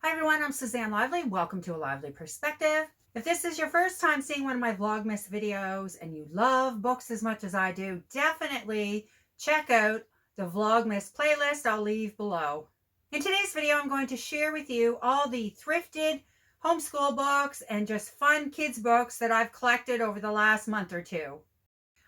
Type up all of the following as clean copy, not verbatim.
Hi everyone, I'm Suzanne Lively. Welcome to A Lively Perspective. If this is your first time seeing one of my Vlogmas videos and you love books as much as I do, definitely check out the Vlogmas playlist I'll leave below. In today's video, I'm going to share with you all the thrifted homeschool books and just fun kids books that I've collected over the last month or two.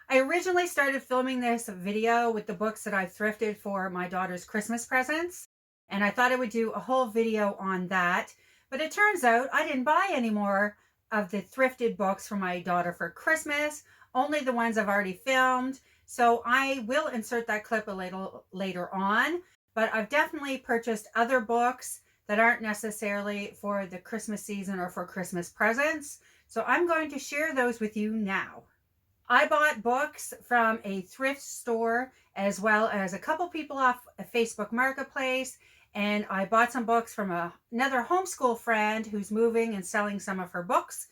I originally started filming this video with the books that I thrifted for my daughter's Christmas presents. And I thought I would do a whole video on that. But it turns out I didn't buy any more of the thrifted books for my daughter for Christmas, only the ones I've already filmed. So I will insert that clip a little later on. But I've definitely purchased other books that aren't necessarily for the Christmas season or for Christmas presents. So I'm going to share those with you now. I bought books from a thrift store as well as a couple people off a Facebook Marketplace. And I bought some books from another homeschool friend who's moving and selling some of her books.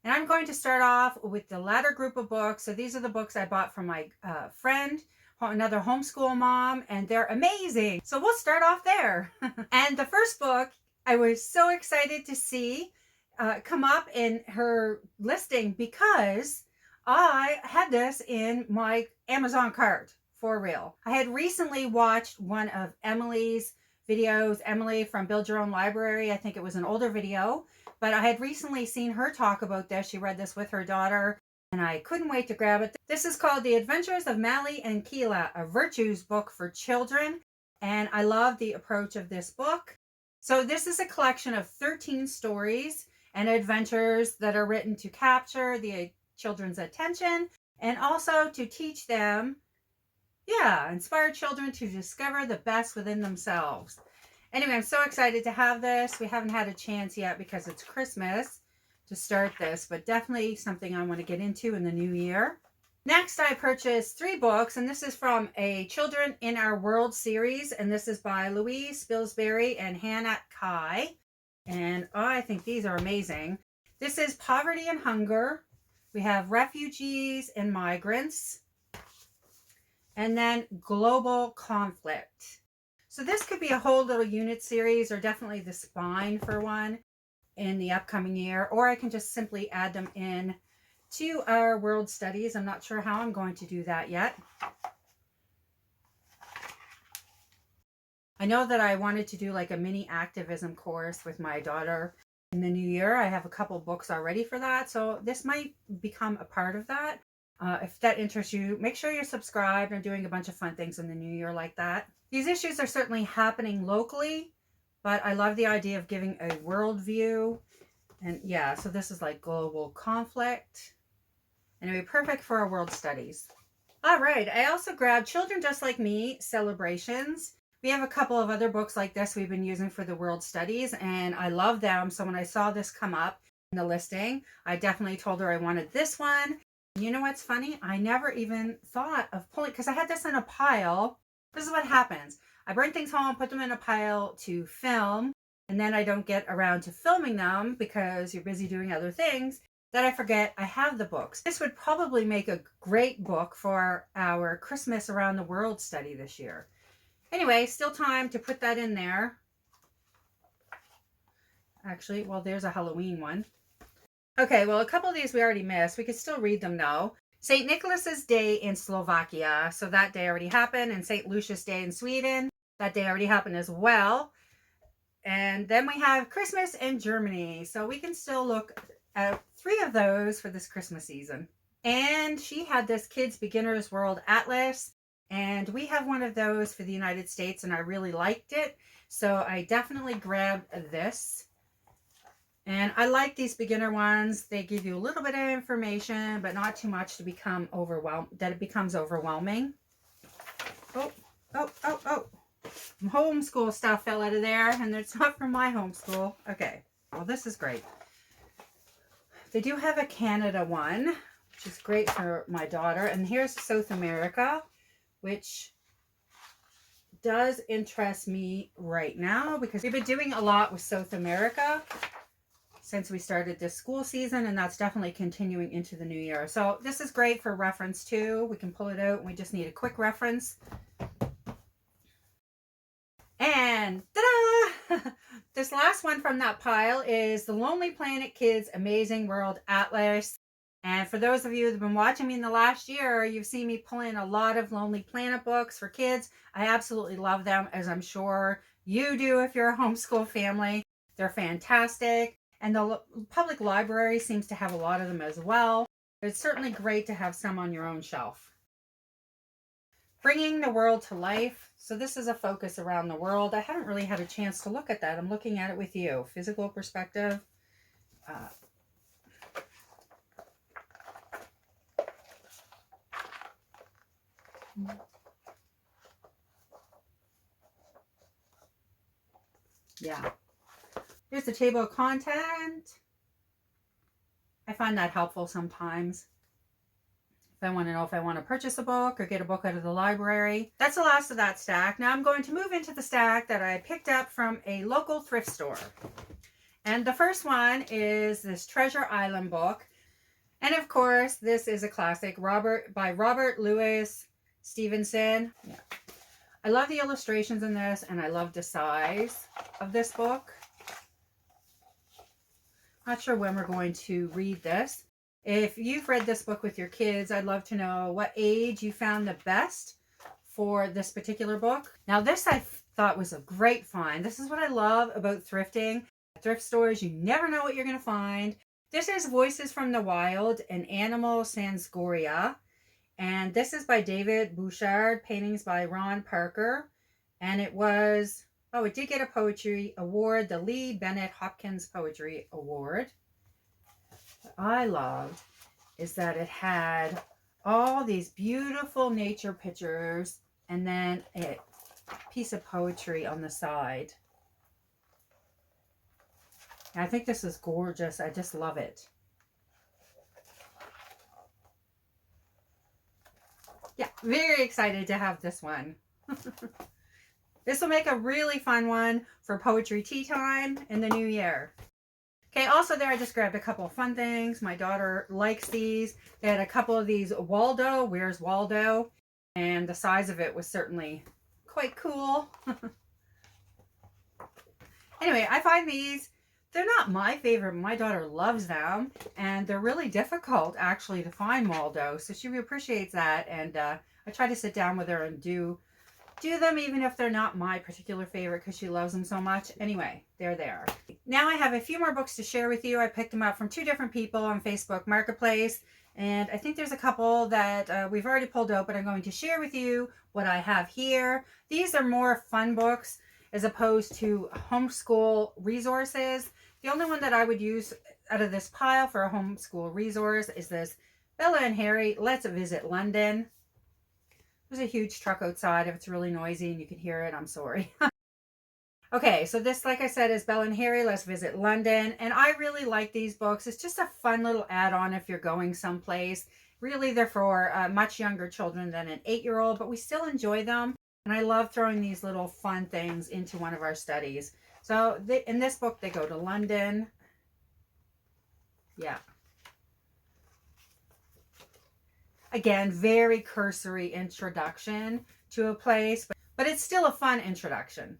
And I'm going to start off with the latter group of books. So these are the books I bought from my friend, another homeschool mom, and they're amazing. So we'll start off there. And the first book I was so excited to see come up in her listing because I had this in my Amazon cart for real. I had recently watched one of Emily's videos, Emily from Build Your Own Library. I think it was an older video, but I had recently seen her talk about this. She read this with her daughter and I couldn't wait to grab it. This is called The Adventures of Mally and Keela, a virtues book for children. And I love the approach of this book. So this is a collection of 13 stories and adventures that are written to capture the children's attention and also to teach them, inspire children to discover the best within themselves. Anyway, I'm so excited to have this. We haven't had a chance yet because it's Christmas to start this, but definitely something I want to get into in the new year. Next, I purchased 3 books, and this is from a Children in Our World series, and this is by Louise Spilsbury and Hannah Kai. And I think these are amazing. This is Poverty and Hunger. We have Refugees and Migrants. And then Global Conflict. So this could be a whole little unit series or definitely the spine for one in the upcoming year. Or I can just simply add them in to our world studies. I'm not sure how I'm going to do that yet. I know that I wanted to do like a mini activism course with my daughter in the new year. I have a couple books already for that. So this might become a part of that. If that interests you, make sure you're subscribed. I'm doing a bunch of fun things in the new year like that. These issues are certainly happening locally, but I love the idea of giving a world view. And yeah, so this is like global conflict. And it would be perfect for our world studies. All right, I also grabbed Children Just Like Me Celebrations. We have a couple of other books like this we've been using for the world studies, and I love them. So when I saw this come up in the listing, I definitely told her I wanted this one. You know what's funny? I never even thought of pulling, because I had this in a pile. This is what happens. I bring things home, put them in a pile to film, and then I don't get around to filming them because you're busy doing other things, that I forget I have the books. This would probably make a great book for our Christmas Around the World study this year. Anyway, still time to put that in there. Actually, well, there's a Halloween one. Okay, well, a couple of these we already missed. We could still read them though. St. Nicholas's Day in Slovakia. So that day already happened. And St. Lucia's Day in Sweden. That day already happened as well. And then we have Christmas in Germany. So we can still look at 3 of those for this Christmas season. And she had this Kids Beginner's World Atlas. And we have one of those for the United States. And I really liked it. So I definitely grabbed this. And I like these beginner ones. They give you a little bit of information, but not too much to become that it becomes overwhelming. Oh. Homeschool stuff fell out of there, and it's not from my homeschool. Okay, well, this is great. They do have a Canada one, which is great for my daughter. And here's South America, which does interest me right now because we've been doing a lot with South America since we started this school season, and that's definitely continuing into the new year. So this is great for reference too. We can pull it out and we just need a quick reference. And ta-da! This last one from that pile is The Lonely Planet Kids Amazing World Atlas. And for those of you that have been watching me in the last year, you've seen me pull in a lot of Lonely Planet books for kids. I absolutely love them, as I'm sure you do if you're a homeschool family. They're fantastic. And the public library seems to have a lot of them as well. It's certainly great to have some on your own shelf. Bringing the World to Life. So this is a focus around the world. I haven't really had a chance to look at that. I'm looking at it with you. Physical perspective. Yeah. Here's the table of content. I find that helpful sometimes. If I want to know if I want to purchase a book or get a book out of the library. That's the last of that stack. Now I'm going to move into the stack that I picked up from a local thrift store. And the first one is this Treasure Island book. And of course, this is a classic by Robert Louis Stevenson. Yeah. I love the illustrations in this, and I love the size of this book. Not sure when we're going to read this. If you've read this book with your kids, I'd love to know what age you found the best for this particular book. Now, this I thought was a great find. This is what I love about thrifting. At thrift stores, you never know what you're going to find. This is Voices from the Wild, an Animal Sansgoria. And this is by David Bouchard, paintings by Ron Parker. And it was, it did get a poetry award, the Lee Bennett Hopkins Poetry Award. What I loved is that it had all these beautiful nature pictures and then a piece of poetry on the side. And I think this is gorgeous. I just love it. Yeah, very excited to have this one. This will make a really fun one for poetry tea time in the new year. Okay, also there I just grabbed a couple of fun things. My daughter likes these. They had a couple of these Waldo, Where's Waldo? And the size of it was certainly quite cool. Anyway, I find these, they're not my favorite. My daughter loves them, and they're really difficult actually to find Waldo, so she appreciates that. And I try to sit down with her and do them even if they're not my particular favorite because she loves them so much. Anyway, they're there. Now I have a few more books to share with you. I picked them up from 2 different people on Facebook Marketplace, and I think there's a couple that we've already pulled out, but I'm going to share with you what I have here. These are more fun books as opposed to homeschool resources. The only one that I would use out of this pile for a homeschool resource is this Bella and Harry, Let's Visit London. There's a huge truck outside. If it's really noisy and you can hear it, I'm sorry. Okay, so this, like I said, is Bella and Harry, Let's Visit London. And I really like these books. It's just a fun little add-on if you're going someplace. Really, they're for much younger children than an 8-year-old, but we still enjoy them. And I love throwing these little fun things into one of our studies. So in this book, they go to London. Yeah. Again, very cursory introduction to a place, but it's still a fun introduction.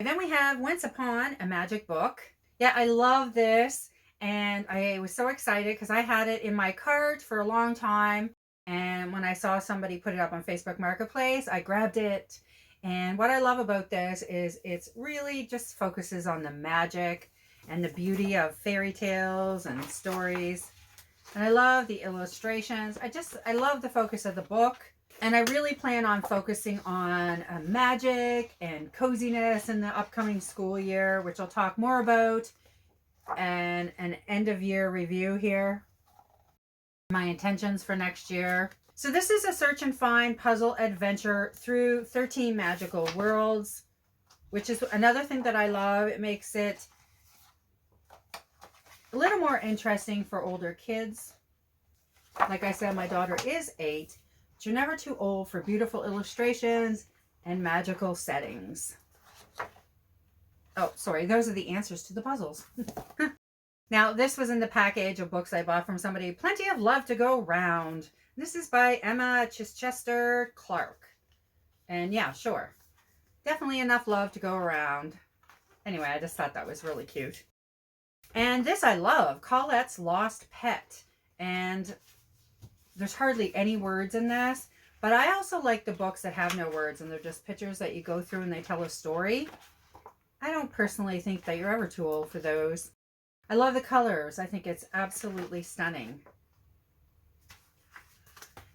And then we have Once Upon a Magic Book. Yeah, I love this. And I was so excited because I had it in my cart for a long time. And when I saw somebody put it up on Facebook Marketplace, I grabbed it. And what I love about this is it's really just focuses on the magic and the beauty of fairy tales and stories. And I love the illustrations. I love the focus of the book. And I really plan on focusing on magic and coziness in the upcoming school year, which I'll talk more about, and an end of year review here. My intentions for next year. So this is a search and find puzzle adventure through 13 magical worlds, which is another thing that I love. It makes it a little more interesting for older kids. Like I said, my daughter is 8, but you're never too old for beautiful illustrations and magical settings. Oh, sorry, those are the answers to the puzzles. Now, this was in the package of books I bought from somebody. Plenty of Love to Go Round. This is by Emma Chichester Clark. And yeah, sure. Definitely enough love to go around. Anyway, I just thought that was really cute. And this I love, Colette's Lost Pet. And there's hardly any words in this, but I also like the books that have no words and they're just pictures that you go through and they tell a story. I don't personally think that you're ever too old for those. I love the colors. I think it's absolutely stunning.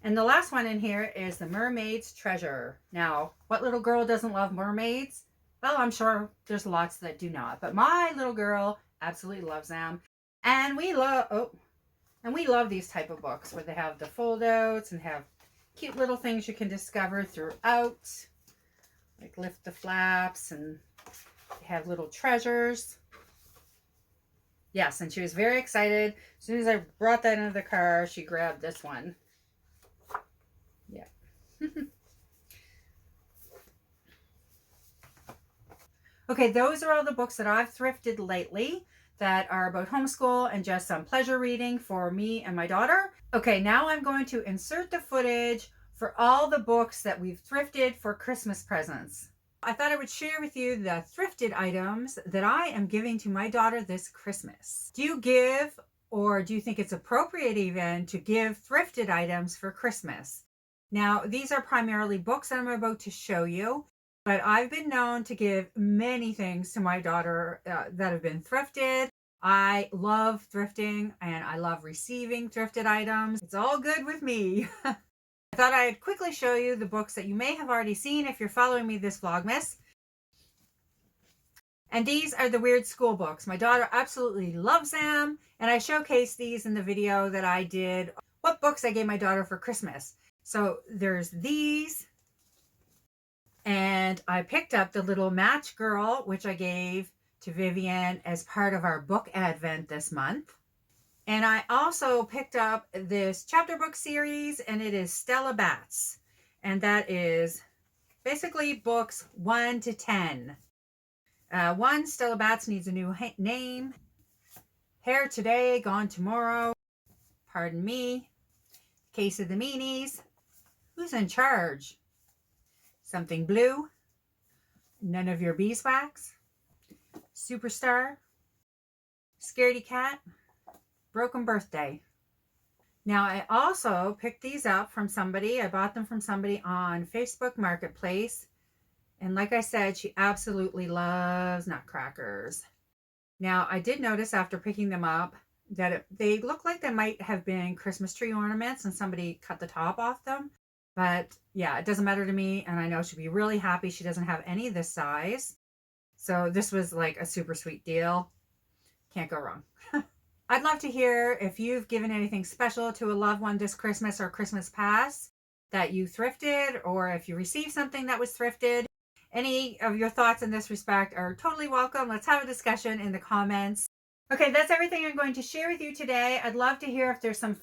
And the last one in here is the Mermaids Treasure. Now, what little girl doesn't love mermaids? Well, I'm sure there's lots that do not, but my little girl absolutely loves them. And we love these type of books where they have the fold outs and have cute little things you can discover throughout, like lift the flaps, and they have little treasures. Yes, and she was very excited. As soon as I brought that into the car, she grabbed this one. Yeah. Okay, those are all the books that I've thrifted lately that are about homeschool and just some pleasure reading for me and my daughter. Okay, now I'm going to insert the footage for all the books that we've thrifted for Christmas presents. I thought I would share with you the thrifted items that I am giving to my daughter this Christmas. Do you give, or do you think it's appropriate even, to give thrifted items for Christmas? Now, these are primarily books that I'm about to show you, but I've been known to give many things to my daughter that have been thrifted. I love thrifting and I love receiving thrifted items. It's all good with me. I thought I'd quickly show you the books that you may have already seen if you're following me this Vlogmas. And these are the weird school books. My daughter absolutely loves them. And I showcased these in the video that I did, what books I gave my daughter for Christmas. So there's these. And I picked up the little Match Girl, which I gave to Vivian as part of our book advent this month. And I also picked up this chapter book series, and it is Stella Bats. And that is basically books 1 to 10. 1, Stella Bats needs a new name. Hair today, gone tomorrow. Pardon me. Case of the Meanies. Who's in charge? Something Blue. None of Your Beeswax. Superstar. Scaredy Cat. Broken Birthday. Now, I also picked these up from somebody. I bought them from somebody on Facebook Marketplace. And like I said, she absolutely loves nutcrackers. Now, I did notice after picking them up that they look like they might have been Christmas tree ornaments and somebody cut the top off them. But yeah, it doesn't matter to me. And I know she'll be really happy she doesn't have any this size. So this was like a super sweet deal. Can't go wrong. I'd love to hear if you've given anything special to a loved one this Christmas or Christmas past that you thrifted, or if you received something that was thrifted. Any of your thoughts in this respect are totally welcome. Let's have a discussion in the comments. Okay, that's everything I'm going to share with you today. I'd love to hear if there's some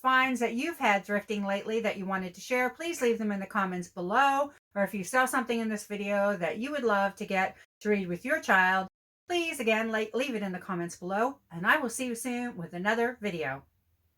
finds that you've had thrifting lately that you wanted to share. Please leave them in the comments below. Or if you saw something in this video that you would love to get to read with your child, please, again, leave it in the comments below, and I will see you soon with another video.